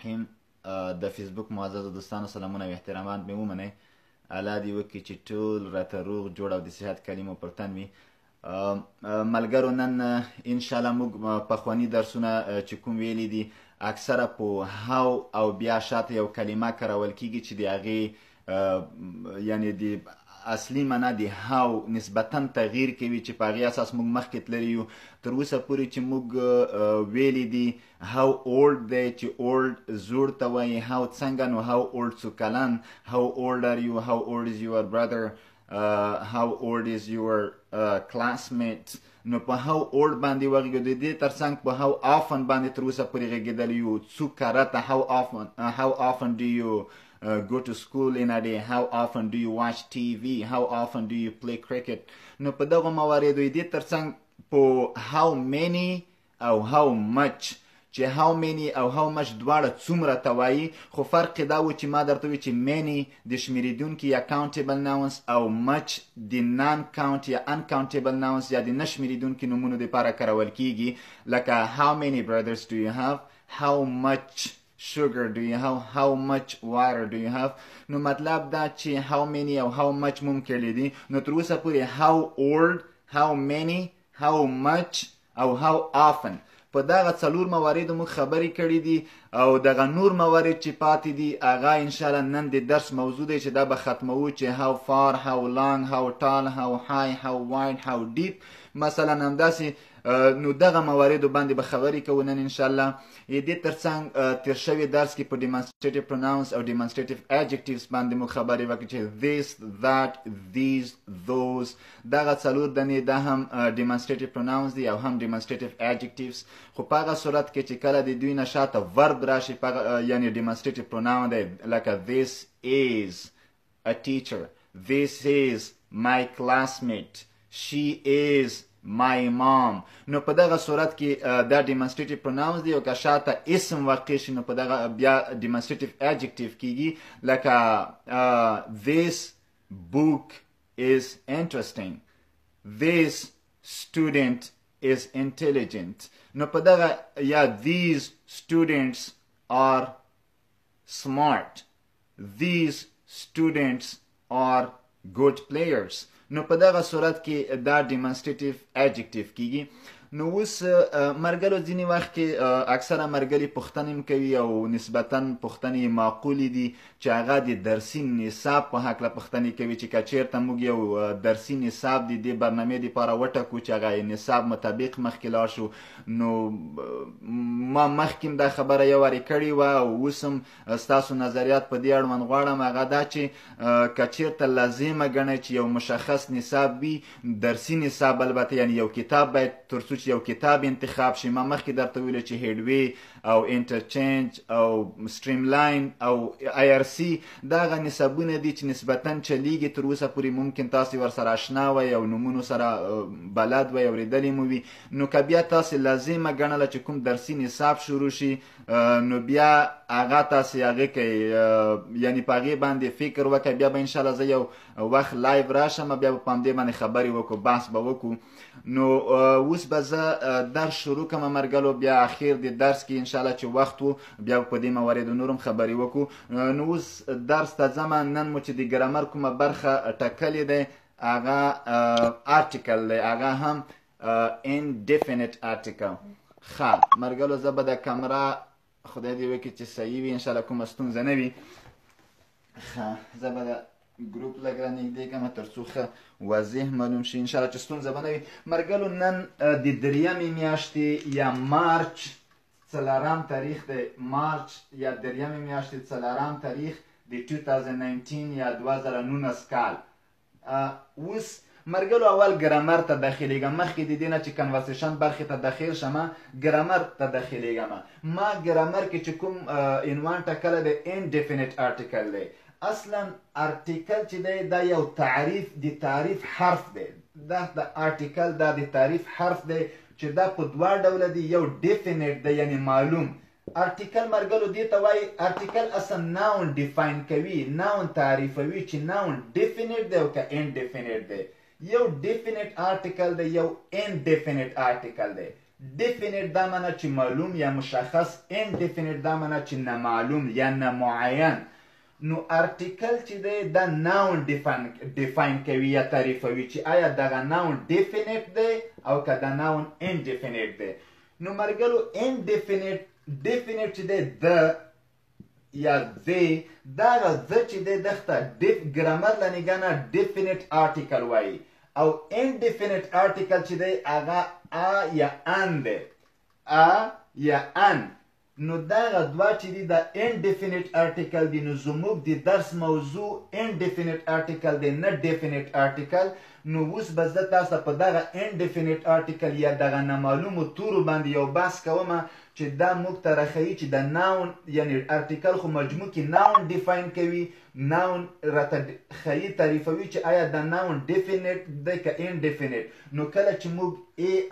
الرحیم. د فیسبوک معززو دوستانو سلامونه او احترامات مې ومنئ. الله دې وکړي چې ټول راته روغ جوړ او د صحت کلمو پر تن وي. ملګرو نن انشاءالله موږ پخواني درسونه چې کوم ویلي دي اکثره په هاو او بیا شاته یو کلمه کارول کیږي چې د هغې یعنی د اصلي معنا د هاو نسبتا تغییر کوي چې په هغې اساس موږ مخکې تللي یو. تر اوسه پورې چې موږ ویلي دي هاو اولډ دی چې اولډ زوړ ته وایي، هاو څنګه نو هاو اولډ څو کلن، هاو اولډ ار یو، هاو اولډ از یور برادر، how old is your classmate. نو په how old باندې وغږیږو، د دې ترڅنګ په how often باندې تر اوسه پورې غږېدلی یو. څو کرته how often do you go to school in a day, how often do you watch TV, how often do you play cricket. نو په دغه مواردو دې ترڅنګ په how many او how much چې how many او how much دواړه څومره ته وایي، خو فرق دا و چې ما درته وی چې many د شمیرېدونکي یا countable nouns او much د non count یا uncountable nouns یا د نه شمیرېدونکي نومونو دپاره کارول کیږي. لکه how many brothers do you have, how much sugar do you have, how much water do you have. نو مطلب دا چې how many او how much ممکن دي. نو تر اوسه پورې how old، how many، how much او how often په دغه څلور مواردو موږ خبرې کړي دي، او دغه نور موارد چې پاتې دي هغه انشاءالله نن د درس موضوع دی چې دا به ختموو، چې how far، how long، how tall، how high، how wide، how deep مثلا همداسې. نو دغه مواردو باندې به خبرې کوو نن انشاءالله. دې ترڅنګ تیر شوي درس کې په demonstrative pronouns او demonstrative adjectives باندې موږ خبرې وکړو چې this، that، these، those دغه څلور دنې دا هم demonstrative pronouns دي او هم demonstrative adjectives. خو په هغه صورت کې چې کله د دوی نه شاته verb راشي یعنی demonstrative pronoun دی، لکه this is a teacher، this is my classmate، she is my mom. نو په دغه صورت کې دا demonstrative pronouns دی، او که شاته اسم واقع شي نو په دغه بیا demonstrative adjective کیږي، لکه this book is interesting، this student is intelligent. نو په دغه یا these students are smart، these students are good players. نو په دغه صورت کې دا demonstrative adjective کیږي. نو اوس مرګلو ځینې وخت کې اکثره مرګلي پوښتنې کوي او نسبتا پوښتنې معقولې دي چې هغه د درسي نصاب په هکله پوښتنې کوي چې که چېرته موږ یو درسي نصاب د دې برنامې دپاره وټاکو چې هغه نصاب مطابق مخکې لاړ شو. نو ما مخکې هم دا خبره یو وارې کړې وه او اوس هم ستاسو نظریات په دې اړوند غواړم. هغه دا چې که چېرته لازمه ګڼئ چې یو مشخص نصاب وي، درسي نصاب البته، یعنی یو کتاب باید تر څو چې یو کتاب انتخاب شي. ما مخکې درته ویلو چې هیډوی او انټرچینج او سټریم او IRC دغه نصابونه دي چې نسبتا چلیږي. تر اوسه پورې ممکن تاسې ورسره اشنا وئ او نومونو سره بلد وئ، اورېدلې مو وي. نو که بیا تاسې لازمه ګڼله چې کوم درسي نصاب شروع شي نو بیا هغه تاسې هغې کوئ، یعنی په هغې باندې فکر وکړئ. بیا به انشاءالله زه یو وخت لایو راشم، بیا به په همدې باندې خبرې وکړو، بحث به وکړو. نو اوس به زه درس شروع کړم مرګلو، بیا اخیر د درس کې انشاءالله چې وخت و بیا په دې مواردو نور هم خبرې وکړو. نو اوس درس ته ځمه. نن مو چې د ګرامر کومه برخه ټاکلې دی هغه article دی، هغه هم indefinite article. ښه مرګلو زه به د کمره خدای دې وکړي چې صحیح وي، انشاءالله کومه ستونزه نه وي. ښه زه به د ګروپ لږ رانږدې کړم تر څو ښه واضح معلوم شي، انشاءالله چې ستونزه به نه وي. مرګلو نن د دریمې میاشتې یا مارچ 4 تاریخ دی، مارچ یا دریمې میاشتې 4 تاریخ د 2019 یا 2019 کال. اوس مرګلو اول ګرامر ته داخلیږم، مخکې د دې نه چې کنورسیشن برخې ته داخل شم ګرامر ته داخلیږم. ما ګرامر کې چې کوم عنوان ټاکلی دی indefinite article دی. اصلا ارتیکل چې دی دا یو تعریف، د تعریف حرف دی. دا د ارتیکل دا د تعریف حرف دی چې دا په دوه ډوله دی. یو ډیفینیټ دی یعنی معلوم. ارتیکل مرګلو دې ته وایي ارتیکل اصلا ناون ډیفاین کوي، ناون تعریفوي چې ناون ډیفینیټ دی او که انډیفینیټ دی. یو ډیفینیټ ارتیکل دی، یو انډیفینیټ ارتیکل دی. definite دا معنی چې معلوم یا مشخص. indefinite دا معنی چې نامعلوم یا نامعین. نو ارتیکل چې دی دا ناون ډیفاین کوي یا تعریفوي چې آیا دغه ناون definite دی او که دا ناون indefinite دی. نو مرګلو definite چې دی د یا دی دغه د چې دی دغه ګرامر له نګانه definite article وایي او indefinite article چې دی هغه ا یا ان دی ا یا ان. نو دغه دوه چې دي د indefinite article دي. نو زموږ د درس موضوع indefinite article دی نه definite article. نو اوس به زه تاسو په دغه indefinite article یا دغه نامعلومو تورو باندې یو بحث کوم چې دا موږ ته راښیي چې د ناون یعنی ارتیکل خو مجموع کې ناون ډیفاین کوي. ناون راته ښیي تعریفوي چې آیا د ناون definite دی که indefinite. نو کله چې موږ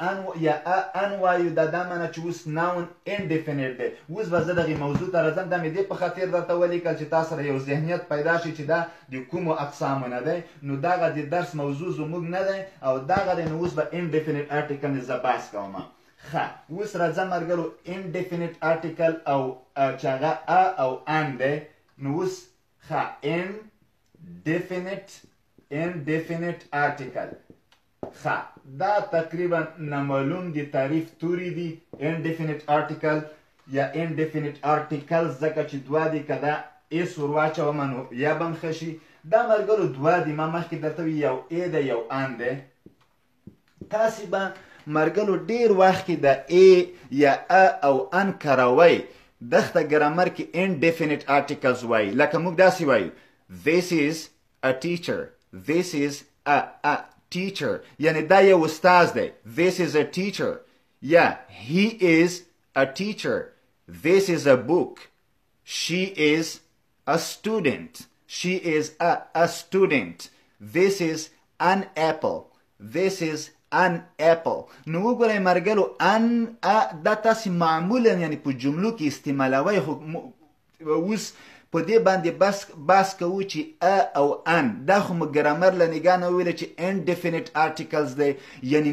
ان یا ان وایو دا معنی چې اوس ناون indefinite دی. اوس به زه دغې موضوع ته راځم. دا مې دې په خاطر درته ولیکل چې تاسو سره یو ذهنیت پیدا شي چې دا د کومو اقسامو نه دی. نو دغه د درس موضوع زموږ نه دی او دغه دی. نو اوس به indefinite article نه زه بحث کوم. اوس راځه مرګلو indefinite article او چې هغه ا او ان دی. نو اوس indefinite article. دا تقریبا نامعلوم دي تعریف توری دي indefinite article یا indefinite article ځکه چې دوه دي که دا ایس ور واچوم نو یا به م ښه شي. دا مرګلو دوه دي ما مخکې درته وي یو ای دی یو ان دی. تاسې به مرګلو ډیر وخت کې د ای یا ا او ان کاروئ دغه ګرامر کې indefinite articles وایي. لکه موږ داسې وایو this is a teacher. this is a teacher یعنی دا یو استاد دی. this is a teacher یا he is a teacher. this is a book. she is a student. she is a student. this is an apple. this is an apple. نو وګورئ مرګلو ان دا تاسې معمولا یعنی په جملو کې استعمالوئ. خو اوس په دې باندې بحث کوو چې ا او ان دا خو موږ ګرامر له نګاه نه وویله چې indefinite articles دی یعنی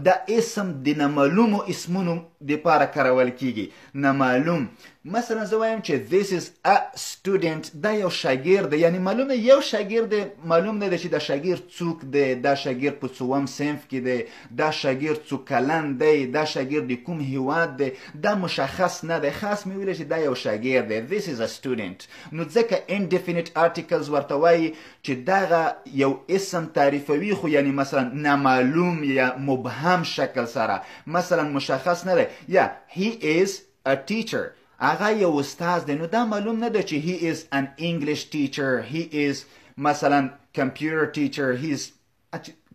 دا اسم د نامعلومو اسمونو دپاره کارول کیږي. نامعلوم مثلا زه وایم چې this is a student دا یو شاګرد دی یعنی معلوم دی یو شاګرد دی. معلوم نه دی چې دا شاګرد څوک دی. دا شاګرد په څوم صنف کې دی. دا شاګرد څو کلن دی. دا شاګرد د کوم هیواد دی. دا مشخص نه دی. خاص مې ویلی چې دا یو شاګرد دی. this is a student. نو ځکه indefinite articles ورته وایي چې دغه یو اسم تعریفوي خو یعنی مثلا نامعلوم یا مبهم شکل سره مثلا مشخص نه دی. یا he is a teacher هغه یو استاد دی. نو دا معلوم نه دی چې he is an English teacher. he is مثلا computer teacher. he is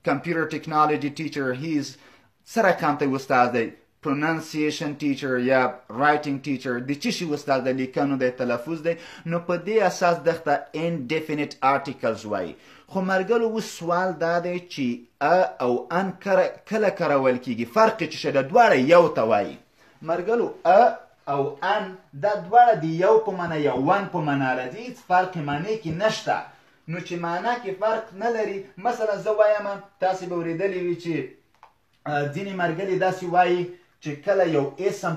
computer technology teacher. he is سره کام ته استاد دی. pronunciation teacher یا writing teacher د چی شي استاد د لیکنو د تلفظ دی. نو په دې اساس دغه indefinite articles وایي. خو مرګلو اوس سوال دا دی چې ا او ان کله کارول کیږي. فرق چې شته دواړه یو ته وایي. مرګلو ا او ان دا دواړه د یو په معنا یا ون په معنا راځي. هیڅ فرق معنی کې نشته. نو چې معنا کې فرق نه لري مثلا زه وایم تاسې به اورېدلی وي چې ځینې مرګلي داسې وایي چې کله یو اسم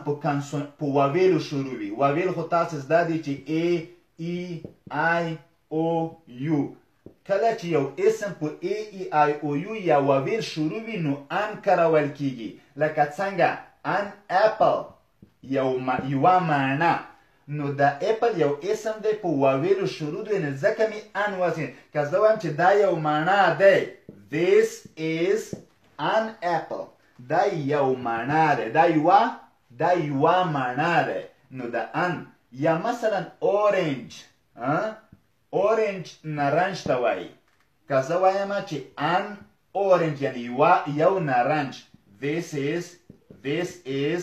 په واویلو شروع وي. واویل خو تاسې زده دي چې ا ای آی او یو. کله چې یو اسم په ا ای آی او یو یا واویل شروع وي نو ان کارول کیږي. لکه څنګه ان اپل یوه معنا. نو د اپل یو اسم دی په واویلو شروع دی نو ځکه مې ان واسي. که زه وایم چې دا یو معنا دی this is an apple دا یو معنا دی. دا یوه معنا دی. نو د ان یا مثلا اورنج. اورنج نارنج ته وایي. که زه وایم چې ان اورنج یعنی یو نارنج this is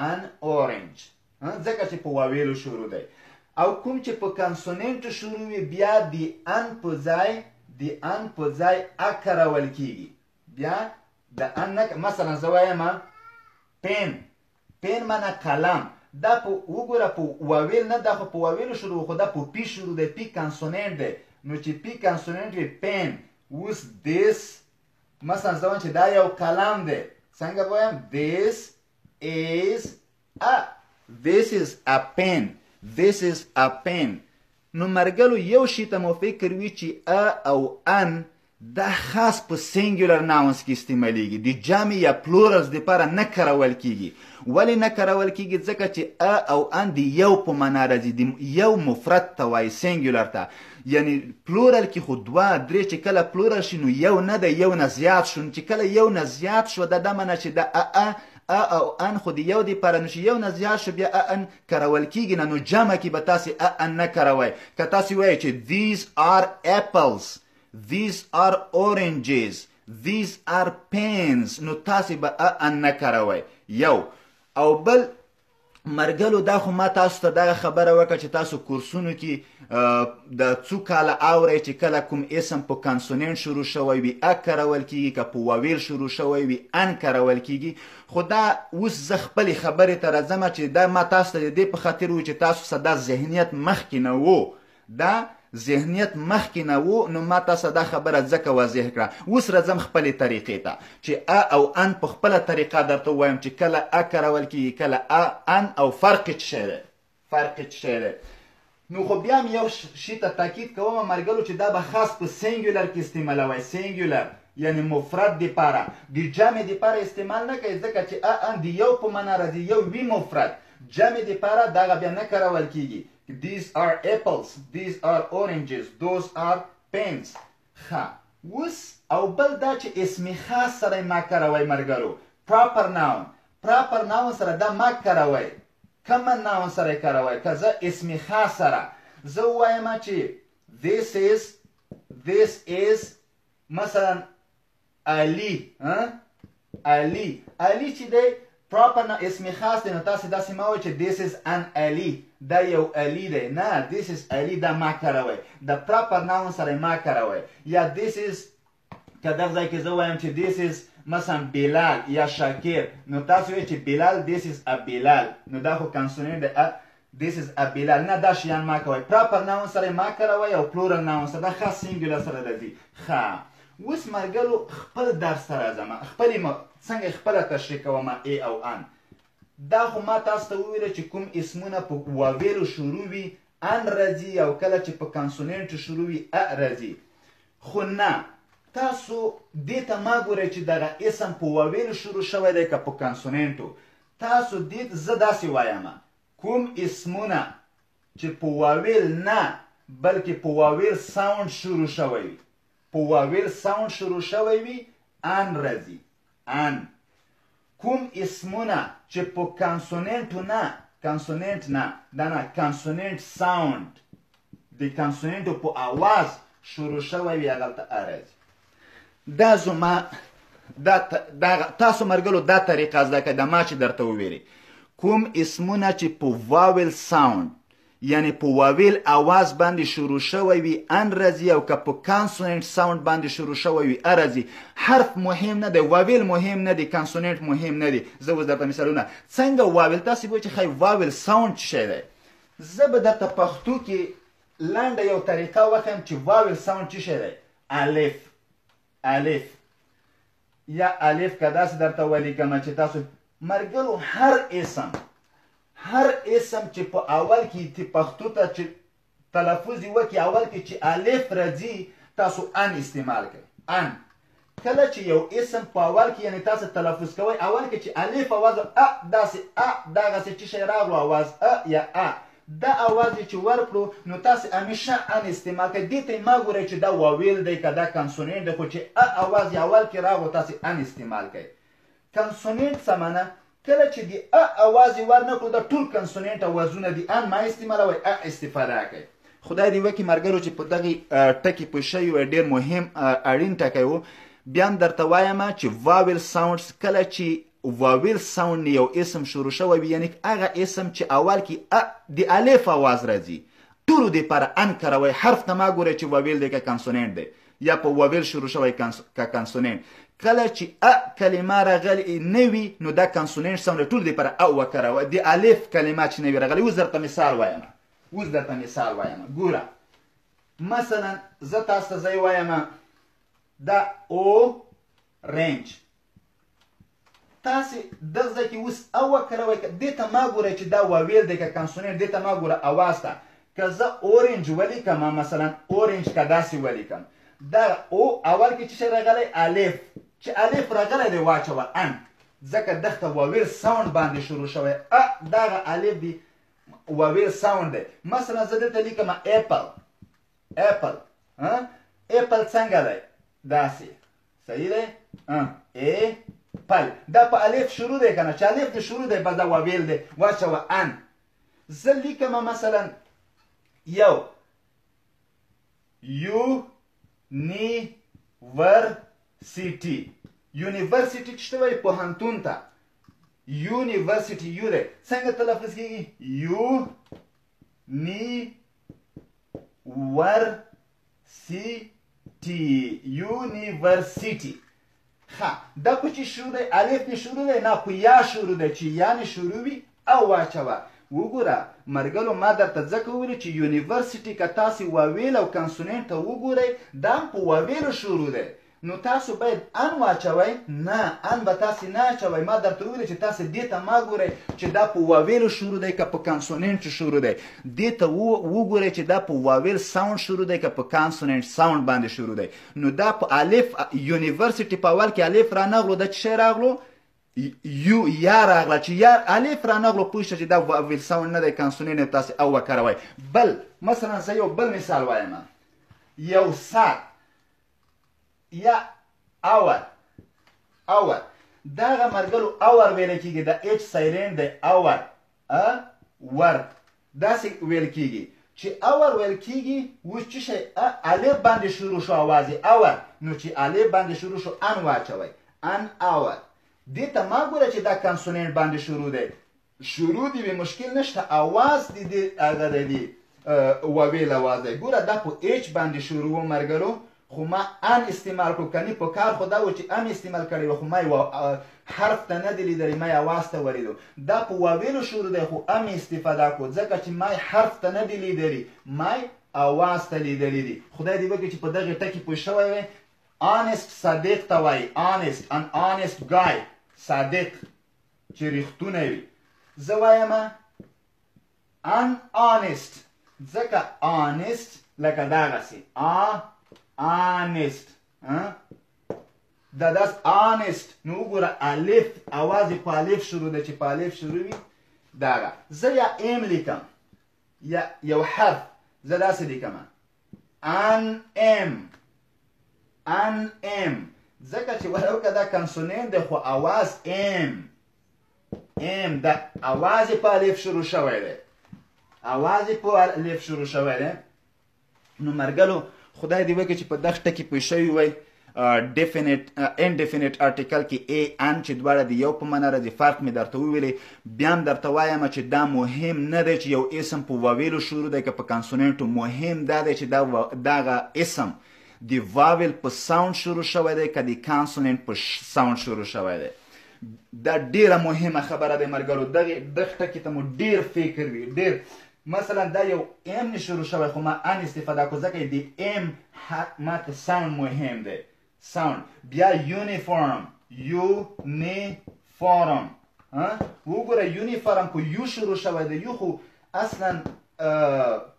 an orange ځکه چې په واویلو شروع دی. او کوم چې په کانسوننټو شروع وي بیا د ان په ځای ا کارول کیږي. بیا د ان مثلا زه وایم پین معنا قلم. دا په وګوره په واویل نه دا خو په واویلو شروع خو دا په پی شروع دی. پی کانسوننټ دی. نو چې پی کانسوننټ وي پین. اوس this مثلا زه وایم چې دا یو قلم دی. څنګه وایم this is a. This is a pen. This is a pen. نو مرګلو یو شي ته مو فکر وي چې ا او ان دا خاص په سینګولر ناونس کې استعمالیږي د جمع یا پلورلز دپاره نه کارول کیږي. ولې نه کارول کیږي؟ ځکه چې ا او ان د یو په معنا راځي، د یو مفرد ته وایي سینګولر ته. یعنی پلورل کې خو دوه درې چې کله پلورل شي نو یو نه د یو نه زیات شو، چې کله یو نه زیات شو دا معنا چې د ا او ان خو د یو دپاره نو چې یو نه زیات شو بیا ان کارول کیږي نه، نو جمع کې به تاسې ان نه کاروئ. که تاسې وایئ چې these are apples, these are oranges, these are pens، نو تاسې به ان نه کاروئ. یو او بل مرګلو دا خو ما تاسو ته دغه خبره وکړه چې تاسو کورسونو کې د څو کاله اورئ چې کله کوم اسم په کانسوننټ شروع شوی وي ا کارول کیږي، که په واویل شروع شوی وي ان کارول کیږي. خو دا اوس زه خپلې خبرې ته راځم چې دا ما تاسو ته د دې په خاطر وي چې تاسو سره دا ذهنیت مخکې نه و، دا ذهنیت مخکې نه و، نو ما تاسو دا خبره ځکه واضح کړه. اوس راځم خپلې طریقې ته چې ا او ان په خپله طریقه درته ووایم چې کله ا کارول کیږي کله ان، او فرق یې څه شی دی؟ فرق یې څه شی دی؟ نو خو بیا مې یو شي ته تاکید کوم مرګلو چې دا به خاص په سینګولر کې استعمالوئ. سینګولر یعنی مفرد دپاره، د جمع دپاره استعمال نه کوي ځکه چې ان د یو په معنا راځي، یو وي مفرد. جمع دپاره دغه بیا نه کارول کیږي. These are apples, these are oranges, those are pens. ښه اوس او بل دا چې اسم خاص سره ما کاروئ مرګلو. proper noun. proper noun سره دا ما کاروئ. common noun سره کاروئ. که زه اسم خاص سره زه ووایم چې this is مثلا علی. علی چې دی proper noun اسم خاص دی، نو تاسې داسې مه وایئ چې this is an علی، دا یو علی دی. نه، this is علی دا ما کاروئ. د proper noun سره ما کاروئ. یا this is که دغه ځای کې زه وایم چې this is مثلا بلال یا شاکر، نو تاسو وایئ چې بلال this is a بلال، نو دا خو کانسوننټ دی this is a بلال. نه دا شیان ما کوئ. proper noun سره ما کاروئ او plural noun سره دا خاص سینګولر سره راځي. ښه اوس مرګلو خپل درس ته راځم، خپلې څنګه خپله تشریح کوم ا او ان. دا خو ما تاسو ته وویله چې کوم اسمونه په واویلو شروع وي ان راځي، او کله چې په کانسوننټو شروع وي ا راځي. خو نه، تاسو دې ته ما ګورئ چې دغه اسم په واویلو شروع شوی دی که په کانسوننټو. تاسو دې زه داسې وایم کوم اسمونه چې په واویل نه بلکې په واویل ساوند شروع شوی وي، په واویل ساوند شروع شوی وي ان راځي. ان. کوم اسمونه چې په کانسوننټو نه، کانسوننټ نه دا نه، کانسوننټ ساوند د کانسوننټو په آواز شروع شوی وي هغلته ا راځي. دا زما تاسو مرګلو دا طریقه زده کړئ. دا ما چې درته وویلې کوم اسمونه چې په واویل ساوند یعنی په واویل آواز باندې شروع شوی وي ان راځي، او که په کانسوننټ ساوند باندې شروع شوی وي ا راځي. حرف مهم نه دی، واویل مهم نه دی، کانسوننټ مهم نه دی. زه اوس درته مثالونه څنګه واویل تاسې وایئ چې ښایي واویل ساوند څه شی دی. زه به درته پښتو کې لنډه یو طریقه وښیم چې واویل ساوند څه شی دی. الف. الف یا الف که داسې درته ولیکمه چې تاسو مرګلو هر اسم چې په اول کې پښتو ته چې تلفظ یې وکړي اول کې چې الف راځي تاسو ان استعمال کړئ. ان کله چې یو اسم په اول کې یعنی تاسو تلفظ کوئ اول کې چې الف اواز داسې دغسې چې شی راغلو اواز یا دا اواز چې ورکړو نو تاسو همیشه ان استعمال کړئ. دې ته ما ګورئ چې دا واویل دی که دا کانسوننټ دی، خو چې اواز یې اول کې راغلو تاسو ان استعمال کړئ. کانسوننټ څه معنا؟ کله چې د اواز یې ورنکړو دا ټول کانسوننټ اوازونه دي ان ما استعمالوئ استفاده کړئ. خدای دې وکړي مرګرو چې په دغې ټکي پوه شوي وی، ډېر مهم اړین ټکی و. بیا هم درته وایم چې واویل ساوندز کله چې واویل ساوند یو اسم شروع شوی وي یعنې هغه اسم چې اول کې د الف اواز راځي ټولو دپاره ان کاروئ. حرف ته ما ګورئ چې واویل دی که کانسوننټ دی یا په واویل شروع شوی که کانسوننټ. کله چې کلمه راغلې نه وي نو دا کانسوننټ ساوند ټولو دپاره وکاروئ. د الف کلمه چې نه وي راغلې. اوس درته مثال وایم. ګوره مثلا زه تاسو ته ځای وایم دا او رنج تاسې دغه ځای کې اوس او وکروئ. دې ته ما ګورئ چې دا واویل دی که کانسونینټ، دې ته ما ګوره اواز ته. که زه اورنج ولیکم مثلا اورنج که داسې ولیکم، دا او اول کې چې شی راغلی الف، چې الف راغلی دی واچوه ان، ځکه دغه واویل ساوند باندې شروع شوی. دغه الف دی واویل ساوند دی. مثلا زه دلته لیکم اپل، اپل اپل څنګه دی؟ داسې صحیح دی. اپل دا په الف شروع دی که نه؟ چې الف دی شروع دی بس دا واویل دی، واچوه ان. زه لیکم مثلا یو یونیورسیټي، یونیورسیټي چې ته وایي پوهنتون ته، یونیورسیټي یو دی څنګه تلفظ کېږي؟ یونیورسیټي. ښه دا په چې شروع دی؟ الف نه شروع دی؟ نه، په یا شروع دی. چې یا نه شروع وي او واچوه. وګوره مرګلو ما درته ځکه وویل چې یونیورسیټي که تاسې واویل او کانسونینټ ته وګورئ دا په واویلو شروع دی، نو تاسو باید ان واچوئ. نه، ان به تاسې نه اچوئ. ما درته وویل چې تاسې دې ته ما ګورئ چې دا په واویلو شروع دی که په کانسونینټ شروع دی. دې ته وګورئ چې دا په واویل ساوند شروع دی که په کانسونینټ ساوند باندې شروع دی. نو دا په الف یونیورسیټي په اول کې الف رانغلو، دا چې شی راغلو یو یا راغله، چې یا الف رانغلو پوه شه چې دا واویل ساوند نه دی، کانسونینټ تاسې او وکاروئ. بل مثلا زه یو بل مثال وایم، یو ساعت یا اور. اور دغه مرګلو اور ویل کېږي، د اچ سایلنټ دی اور، ور داسې ویل کېږي. چې اور ویل کېږي اوس چې شی الف باندې شروع شو اوازې اور، نو چې الف باندې شروع شو ان واچوئ، ان اور. دې ته ما ګوره چې دا کانسونینټ باندې شروع دی، شروع دی وي مشکل نشته، اواز دی هغه دی واویل اواز دی. ګوره دا په اچ باندې شروع و مرګلو، خو ما ان استعمال کړو. کنی په کار خو دا و چې ان استعمال کړی و، خو ما حرف ته نه دی لیدلی، ما اواز ته ولیدو. دا په واویلو شروع دی خو ام استفاده کو، ځکه چې ما حرف ته نه دی لیدلی، ما اواز ته لیدلی دی. خدای دې وکړي چې په دغه ټکي پوه شوی وی. honest صادق ته وایي، honest، an honest guy، صادق چې رښتونی وي. زه وایم unhonest، ځکه honest لکه دغسې honest، دا داس honest. نو وګوره الف اواز په الف شروع ده، چې په الف شروع وي دغه. زه یا ام لیکم، یا یو حرف زه داسې لیکم ان ام، ځکه چې ولو که دا کانسونینټ دی خو اواز ام دا اواز په الف شروع شوی دی، اواز په الف شروع شوی دی. نو مرګلو خدای دې وکړي چې په دغه ټکي پوه شوي وئ. indefinite article کې ان چې دواړه د یو په معنا راځي، فرق مې درته وویلی. بیا هم درته وایم چې دا مهم نه دی چې یو اسم په واویلو شروع دی که په کانسونینټو. مهم دا دی چې دغه اسم د واویل په ساوند شروع شوی دی که د کانسونینټ په ساوند شروع شوی دی. دا ډیره مهمه خبره دی مرګلو. دغه ټکي ته مو ډیر فکر وي، ډیر. مثلا دا یو ام نه شروع شوی خو ما ان استفاده کو، ځکه د ام ما ته ساوند مهم دی، ساوند. بیا یونیفورم، یونیفورم وګوره یونیفورم په یو شروع شوی دی. یو خو اصلا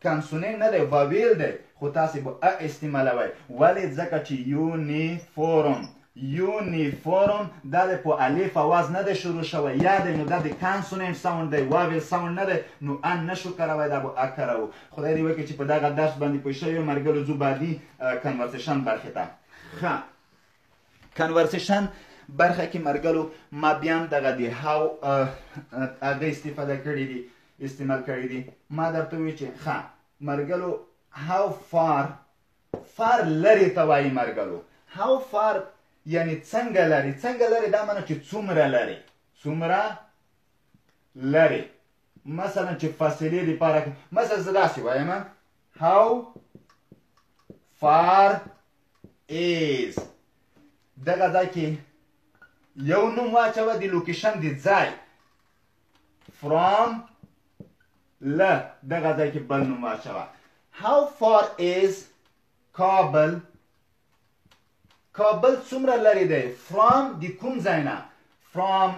کانسونینټ نه دی، واویل دی، خو تاسې به استعمالوئ. ولې؟ ځکه چې یونیفورم دا د په الف اواز نه دی شروع شوی، یا دی نو دا د کانسونینټ ساوند دی، واویل ساوند نه دی، نو ان نشو کاروی، دا به کاروو. خدای دې وکړي چې په دغه درس باندې پوه شوي مرګلو. ځو بعدي کنورسیشن برخې ته. ښه کنورسیشن برخه کې مرګلو ما بیا هم دغه د هاو هغه استفاده کړي دي، استعمال کړي دي. ما درته وویل چې ښه مرګلو هاو فار لرې ته وایي مرګلو. هاو فار یعنی څنګه لرې، څنګه لرې دا معنی چې څومره لرې، څومره لرې. مثلا چې فاصلې لپاره مثلا زه داسې وایم هاو فار is. دغه ځای کې یو نوم واچوه د لوکیشن د ځای، from له دغه ځای کې بل نوم واچوه. how far is کابل څومره لرې دی، from د کوم ځای نه، from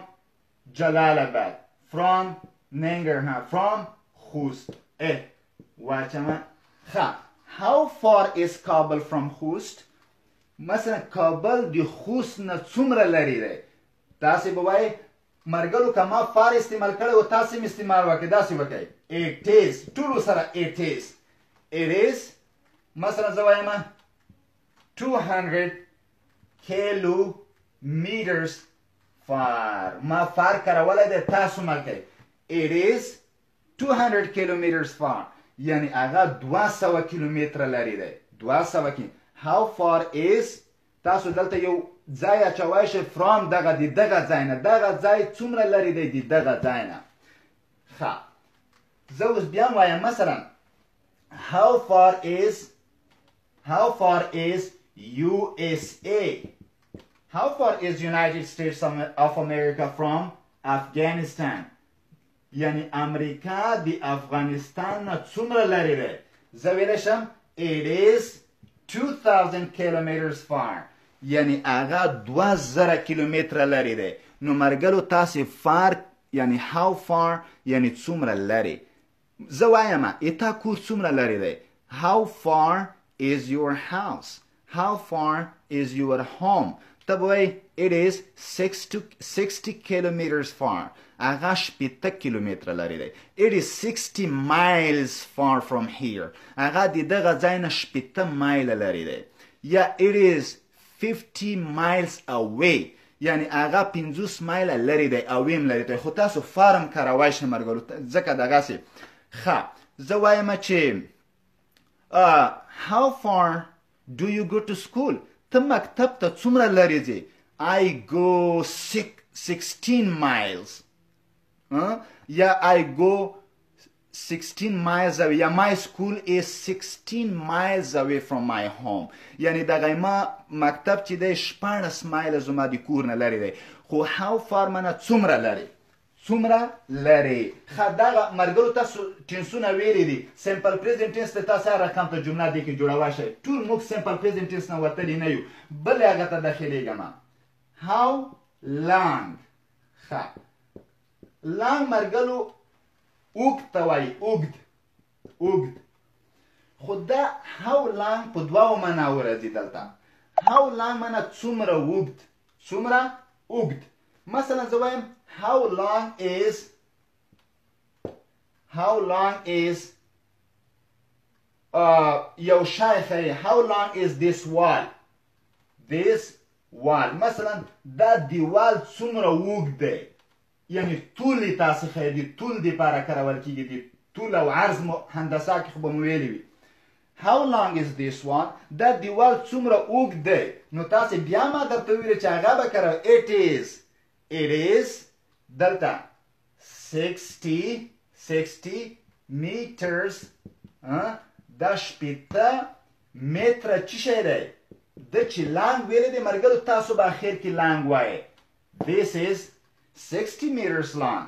Jalalabad, from Nangarhar, from Khost. واچمه how far is Kabul from Khost؟ مثلا کابل د خوست نه څومره لرې دی؟ تاسې به وایئ مرګلو که ما فار استعمال کړی و تاسې هم استعمال وکړئ، داسې وکړئ it is، ټولو سره it is مثلا زه وایم 200 kilometers far، ما فار کرولی دی، تاسو مال کوئ it is 200 kilometers far، یعنی هغه 200 کیلومتره لرې دی، 200 کیلومتره. how far is، تاسو دلته یو ځای اچوای شئ from دغه د دغه ځای نه، دغه ځای څومره لرې دی د دغه ځای نه. ښه زه اوس بیا وایم مثلا how far is USA؟ how far is United States of America from Afghanistan؟ یعنی امریکا د افغانستان نه څومره لرې دی؟ زه ویلی شم it is 2000 kilometers far، یعنی هغه 2000 کیلومتره لرې دی. نو مرګلو تاسې فار یعنی how far یعنی څومره لرې. زه وایم اتا کور څومره لرې دی؟ how far is your house؟ how far is your home؟ ته به وایي it is 60 kilometers far، هغه 80 کیلومتره لرې دی. it is 60 miles far from here، هغه د دغه ځای نه 80 مایله لرې دی. یا it is 50 miles away، یعنی هغه 50 مایله لرې دی، away هم لرې دی. خو تاسو فارم کاروای شئ مرګلو، ځکه دغسې. ښه زه وایم چې how far do you go to school؟ ته مکتب ته څومره لرې ځې؟ I go 16 miles. یا I go 16 miles away، یا my school is 16 miles away from my home، یعنی دغه ما مکتب چې دی 16 مایله زما د کور نه لرې دی. خو how far منه څومره لرې، څومره لرې. ښه دغه مرګلو تاسو ټینسونه ویلي دي. سمپل پریزنټ ټینس ته تاسو هر رقم ته جمله دې کې جوړوای شئ. ټول موږ سمپل پریزنټ ټینس نه وتلي نه یو. بل هغه ته داخلیږم how long. ښه long مرګلو اوږد ته وایي، اوږد. خو دا how long په دوو معناو راځي دلته. how long معنه څومره اوږد. مثلا زه وایم how long is یو شای ښیي how long is this wall، مثلا دا دیوال څومره اوږد دی، یعنی طول یې تاسې ښیي، د طول دپاره کارول کېږي، د طول او عرض مو هندسه کې خو به مو ویلي وي. how long is this one، دا دیوال څومره اوږد دی. نو تاسې بیا ما درته ویلي چې هغه به کاروئ it is دلته 60 meters، دا 80 متره چی شی دی؟ د چې لانګ ویلی دی مرګلو تاسو به اخر کې لانګ وایئ. this is 60 meters long،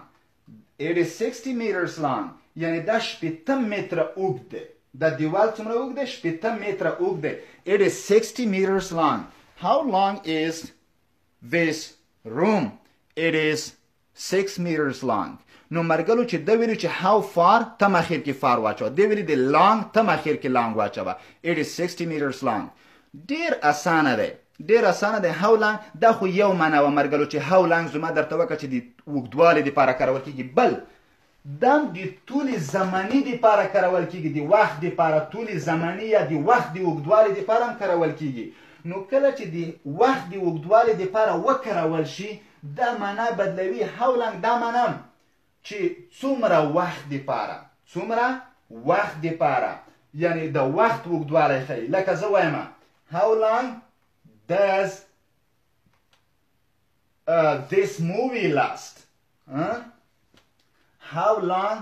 it is 60 meters long، یعنی دا 80 متره اوږد دی. دا دیوال څومره اوږد دی؟ 80 متره اوږد دی. it is 60 meters long. how long is this room؟ it is 6 meters long. نو مرګلو چې د ویلي چې how far تم اخر کې فار واچوه، د ویلي د long تم اخر کې long واچوه. it is 60 meters long. ډیر اسانه دی. how long دا خو یو معنا وه مرګلو چې how long زما درته وکړه چې د اوږدوالي دپاره کارول کېږي. بل دم د طول زماني دپاره کارول کېږي، د وخت دپاره طول زماني یا د وخت د اوږدوالي دپاره هم کارول کېږي. نو کله چې د وخت د اوږدوالي دپاره وکارول شي دا معنا بدلوي. how long دا معنا چې څومره وخت دپاره، یعنی د وخت اوږدوالی ښیي. لکه زه وایم how long does this movie last؟ how long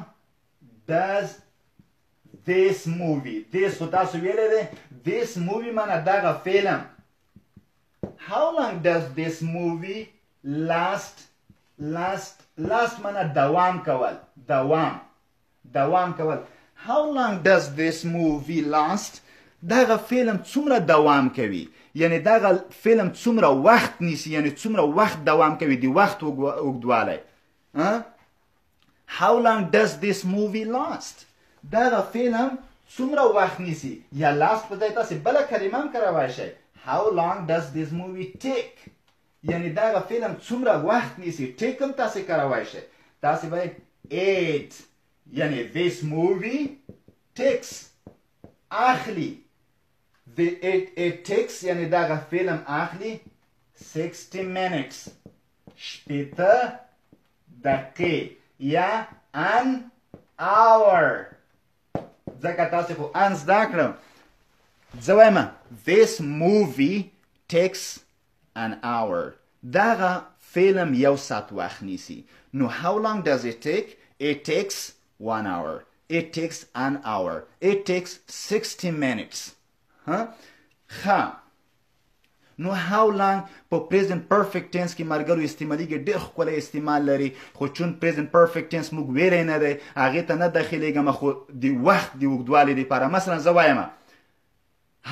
does this movie، this خو تاسو ویلی دی this movie معنی دغه فلم. how long does this movie last معنی دوام کول. how long does this movie last، دغه فلم څومره دوام کوي، یعنی دغه فلم څومره وخت نیسي، یعنی څومره وخت دوام کوي، د وخت اوږدوالی. How long does this movie last؟ دغه فلم څومره وخت نیسي. یا last په ځای تاسې بله کلمه هم کارولی شئ. How long does this movie take؟ یعنی دغه فلم څومره وخت نیسي. take هم تاسې کارولی شئ. تاسې باید it یعنی this movie takes اخلي. it takes یعنی دغه فلم اخلي 60 minutes 60 دقیقې یا an hour. ځکه تاسې خو ان زده کړم. زه وایم this movie takes an hour. دغه فلم 1 ساعت وخت نیسي. نو how long does it take؟ It takes 1 hour. It takes an hour. It takes 60 minutes. نو how long په present perfect tense کې مرګرو استعمالیږي. ډېر ښکلی استعمال لري، خو چون present perfect tense موږ ویلی نه دی هغې ته نه داخلیږم، خو د وخت د اوږدوالي دپاره مثلا زه وایم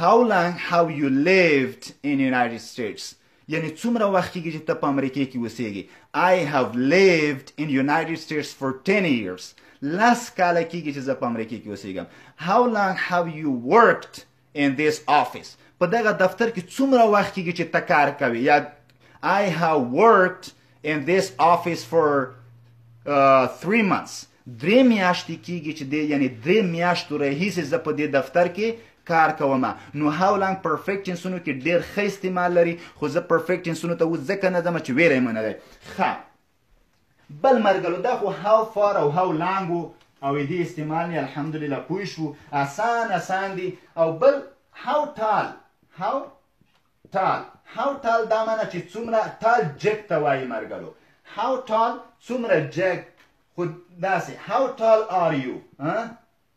how long have you lived in United States؟ یعنی څومره وخت کېږي چې ته په امریکې کې اوسېږي. I have lived in United States for 10 years. 10 کاله کېږي چې زه په امریکې کې اوسېږم. How long have you worked in this office؟ په دغه دفتر کې څومره وخت کېږي چې ته کار کوي. یا I have worked in this office for 3 months. 3 میاشتې کېږي چې دی، یعنی 3 میاشتو راهیسې زه په دې دفتر کې کار کوم. نو how long perfect tense-ونو کې ډېر ښه استعمال لري، خو زه perfect tense-ونو ته اوس ځکه نه ځم چې ویلی مې نه دی. بل مرګلو دا خو how far او how long و او دې استعمال یې الحمدلله پوه شو. آسان دي. او بل how tall دا معنی چې څومره tall جګ ته وایي مرګلو. how tall څومره جګ، خو داسې how tall are you؟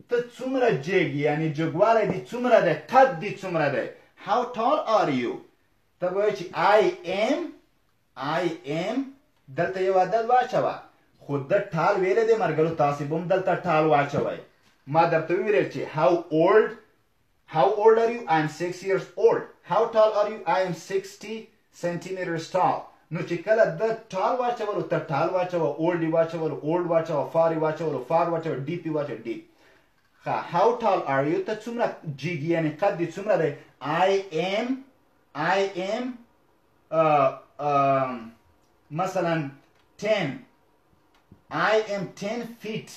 ته څومره جګ، یعنی جګوالی دې څومره دی، قد دې څومره دی. how tall are you؟ ته به وایي چې I am دلته یو عدد واچوه، خو ده ټال ویلی دی مرګلو، تاسې به هم دلته ټال واچوئ. ما درته وویل چې how old are you؟ I am 6 years old. how tall are you؟ I am 60 centimeters tall. نو چې کله د ټال واچولو ته ټال واچوه، old واچولو old واچوه، far واچولو far واچوه، deep واچوه deep. how tall are you؟ ته څومره جګ یعنی قد دې څومره دی. I am مثلا 10. I am 10 feet.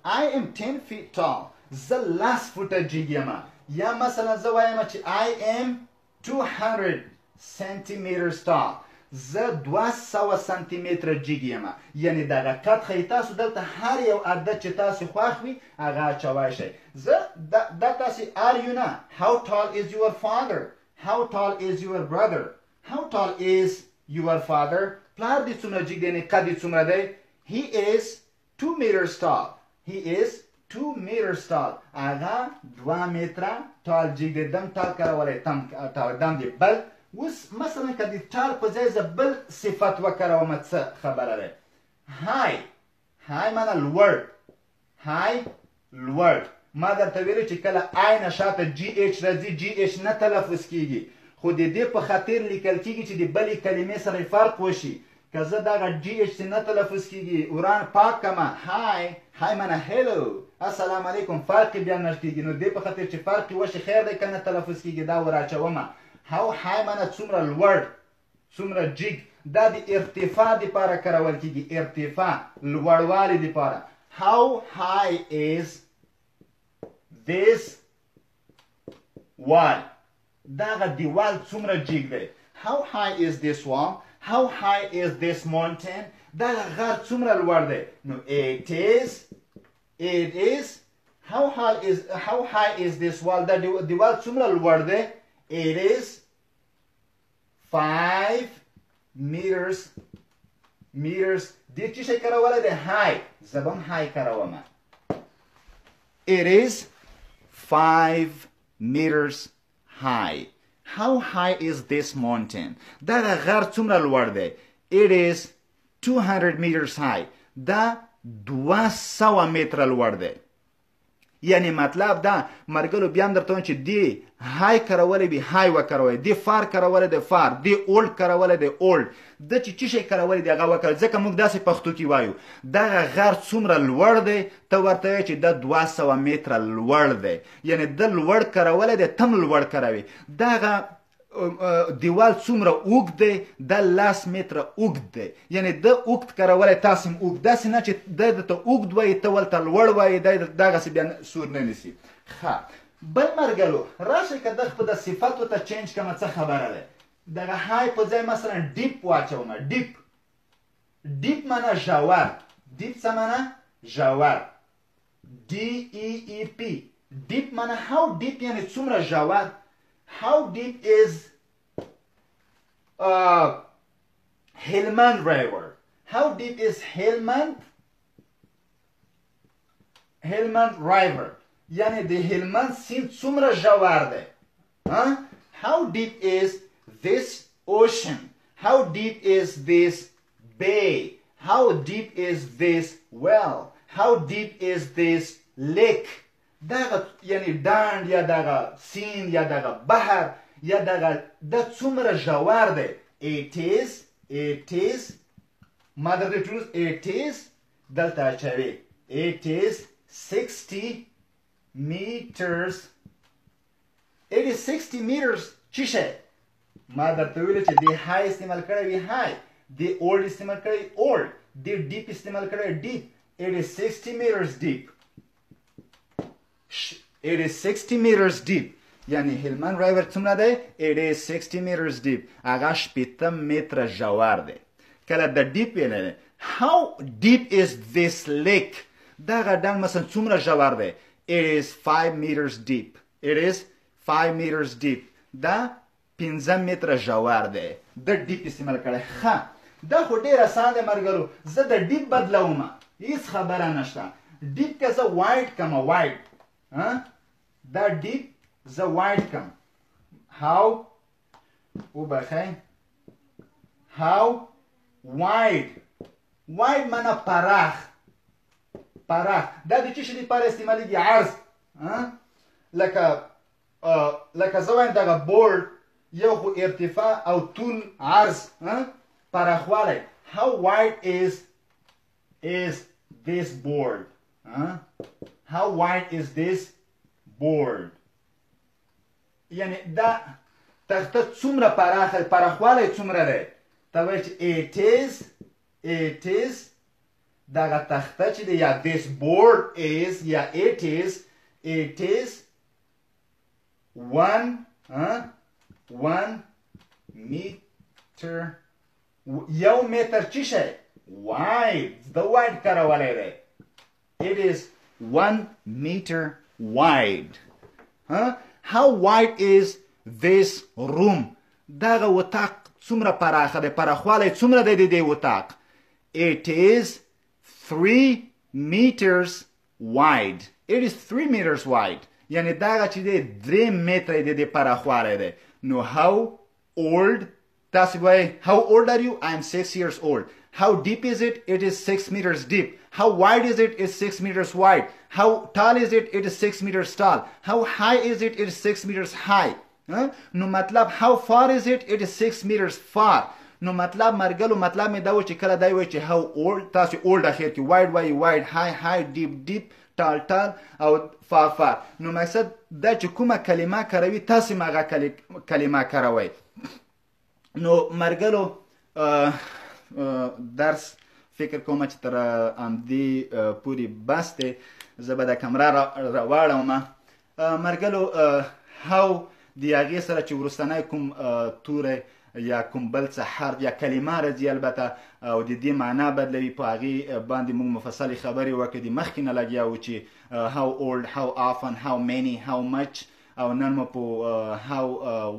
I am 10 feet tall. زه 10 فوټه جګ یم. یا مثلا زه وایم چې I am 200 centimeters tall. زه 200 سانتي متره جګ یم. یعنی دغه قد ښیي. تاسو دلته هر یو عدد چې تاسو خوښ وي هغه اچوی شئ. زه دا تاسې are you نه. how tall is your father؟ how tall is your brother؟ how tall is your father؟ پلار دې څومره جګ دی، یعنې قد دې څومره دی. he is 2 meters tall. he is 2 meters tall. هغه 2 متره ټال جګ دی. دم ټال کارولی، دم دی. بل اوس مثلا که د ټال په ځای زه بل صفت وکارومه څه خبره دی. high معنی لوړ. ما درته ویلي چې کله I نه شاته GH راځي، GH نه تلفظ کېږي، خو د دې په خاطر لیکل کېږي چې د بلې کلمې سره فرق وشي. که زه دغه GH چې نه تلفظ کېږي وران پاک کمه هاي معنی هیلو السلام علیکم، فرق بیا نه کېږي. نو دې په خاطر چې فرق وشي خیر دی که نه تلفظ کېږي دا ور اچومه. how high معنی څومره لوړ، څومره جګ. دا د ارتفاع دپاره کارول کېږي، ارتفاع لوړوالي دپاره. how high is this wall؟ دغه دیوال څومره جګ دی. how high is this wall؟ how high is this mountain؟ دغه غر څومره لوړ دی. نو it is how high is this wall؟ دا دیوال څومره لوړ دی. it is 5 meters. دې چې شی کارولی دی high، زه به هم high کارومه. it is 5 meters high. how high is this mountain؟ دغه غر څومره لوړ دی. it is 200 meters high. دا 200 متره لوړ دی. یعنی مطلب دا مرګلو بیا هم درته وایم چې دی های کرولی وي های وکروئ، دی فار کرولی دی فار، دی اولډ کرولی دی اولډ، د چې شی کرولی دی هغه وکړئ. ځکه موږ داسې پښتو کې وایو دغه غر څومره لوړ دی، ته ورته وایې چې د 200 متره لوړ دی، یعنی د لوړ کرولی دی تم لوړ کروي. دغه دیوال څومره اوږد دی، د 10 متره اوږد دی، یعنی د اوږد کرولی تاسې هم اوږد، داسې نه چې دی درته اوږد وایي ته ولته لوړ وایي، دی دغسې بیا سور نه نیسي. ښه بل مرګلو راشئ که د خپل د صفتو ته چینج کړمه څه خبره ده. دغه های په ځای مثلا ډیپ واچومه. ډیپ ډیپ معنا ژور. ډیپ څه معنا ژور. DEEP ډیپ معنا how deep یعنی څومره ژور. How deep is Helmand River? How deep is Helmand River? یعنی د هلمند سیند څومره ژور دی. How deep is this ocean? How deep is this bay? How deep is this well? How deep is this lake? دغه یعنی ډانډ یا دغه سیند یا دغه بحر یا دغه د څومره ژور دی. It is mother the truth it is دلته اچوي. It is 60 meters. It is 60 meters. چی شی ما درته ویل چې دی های استعمال کړی وي های، دی اولډ استعمال کړی اولډ، دی ډیپ استعمال کړی ډیپ. It is 60 meters deep. It is 60 meters deep. یعنی هلمند رایور څومره دی؟ It is 60 meters deep. هغه 80 متره ژور دی. کله د ډیپ ویل دی. How deep is this lake? دغه ډنډ مثلا څومره ژور دی؟ It is 5 meters deep. It is 5 meters deep. دا 15 متره ژور دی. د ډیپ استعمال کړی. ښه دا خو ډېر اسان دی مرګلو. زه د ډیپ بدلومه هیڅ خبره نشته. ډیپ که زه وایډ کمه وایډ دا ډیپ زه وایډ کم. How وبخئ how wide. wide معنا پراخ. پراخ دا د چی شي لپاره استعمالیږي؟ عرض. لکه زه وایم دغه بورډ یو خو ارتفاع او طول عرض پراخوالی. How wide is this board? How wide is this board? یعنی دا تخته څومره پراخه پراخوالی څومره دی؟ ته وایي چې it is دغه تخته چې دی یا this board is یا it is 1 meter. یو متر چی شي؟ wide. د wide کارولی دی. It is 1 meter wide. How wide is this room? دغه وطاق څومره پراخه دی؟ پراخوالی څومره دی د دې وطاق؟ It is 3 meters wide. It is 3 meters wide. یعنی دغه چې دی 3 متره د دې پراخوالی دی. نو how old تاسو وایي how old are you? I am 6 years old. How deep is it? It is 6 meters deep. How wide is it? It's 6 meters wide. How tall is it? It is 6 meters tall. How high is it? It is 6 meters high. نو مطلب how far is it? It is 6 meters far. نو مطلب مرګلو مطلب مې دا و چې کله دا وایي چې how old تاسو old اخر کې wide وایي wide, high deep deep, tall او far. نو مقصد دا چې کومه کلمه کاروي تاسو هم هغه کلمه کاروئ. نو مرګلو درس فکر کوم چې تر همدې پورې بس دی. زه به د کمره راواړم مرګلو how د هغې سره چې وروستنی کوم توری یا کوم بل څه حرف یا کلمه راځي البته او د دې معنا بدلوي په هغې باندې موږ مفصلې خبرې وکړې د مخکې نه لګیا وو چې how old, how often, how many, how much او نن مو په how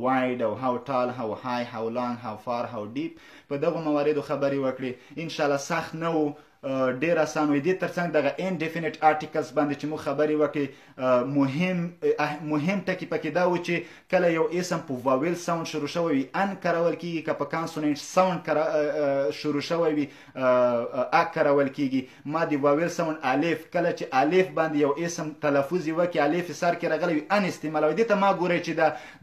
wide او how tall, how high, how long, how far, how deep په دغو مواردو خبرې وکړې. انشاءالله سخت نه و ډېر اسان وي. دې ترڅنګ دغه indefinite articles باندې چې موږ خبرې وکړې مهم ټکي پکې دا و چې کله یو اسم په واویل ساوند شروع شوی وي ان کارول کیږي، که په کانسوننټ ساوند شروع شوی وي ا کارول کیږي. ما د واویل ساوند الف کله چې الف باندې یو اسم تلفظ یې وکړي الف سر کې راغلی وي ان استعمالوي. دې ته ما ګورئ چې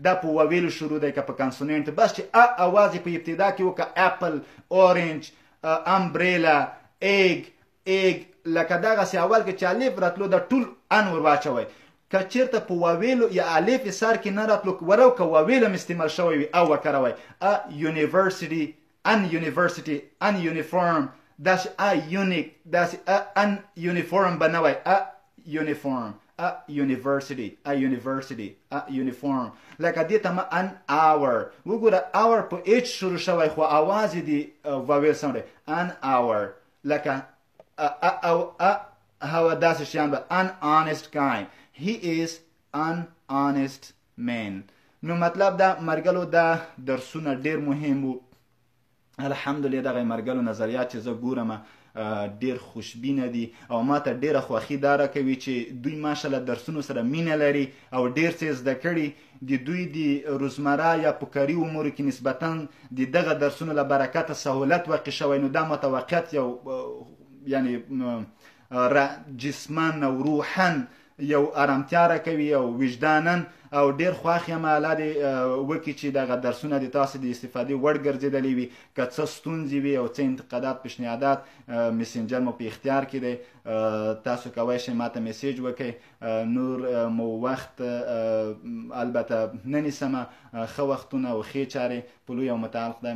دا په واویل شروع دی که په کانسوننټ، بس چې ا اواز په ابتدا کې وکړه اپل، اورنج، امبریلا، ایگ لکه دغسې اول کې چې الف راتلو دا ټول ان ور واچوئ. که چېرته په واویلو یا الف سر کې نه راتلو ورو که واویل هم استعمال شوی وي او وکاروئ. یونیورسټي، ان یونیورسټي، ان یونیفورم، داسې یونیک، داسې ان یونیفورم به نه وای، یونیفورم، یونیورسټي، یونیورسټي، یونیفورم. لکه دې ته ان اور وګوره اور په ایچ شروع شوی خو اواز یې د واویل ساوند دی ان اور. لکه هوا داسې شیان به ان honest guy، he is an honest man. نو مطلب دا مرګلو دا درسونه ډیر مهم وو. الحمدلله دغه مرګلو نظریات چې زه ګورم ډیر خوشبینه دي او ماته ډیره خوښي دا راکوي چې دوی ماشاءالله درسونو سره مینه لري او ډیر څه زده کړي. د دوی د روزمره یا په کاري امورو کې نسبتا د دغه درسونو له برکته سهولت واقع شوی. نو دا متوقعیت یو یعنی جسماً او روحاً یو آرامتیا راکوي او وجدانا او ډیر خوښ یم الله دې وکړي چې دغه درسونه د تاسو د استفادې وړ ګرځېدلی وي. که څه ستونزې وي او څه انتقادات پیشنهادات میسنجر مو په اختیار کې دی، تاسو کولی شئ ماته میسیج وکړئ. نور مو وخت البته نه نیسمه، ښه وختونه او ښې چارې په لوی او متعال خدای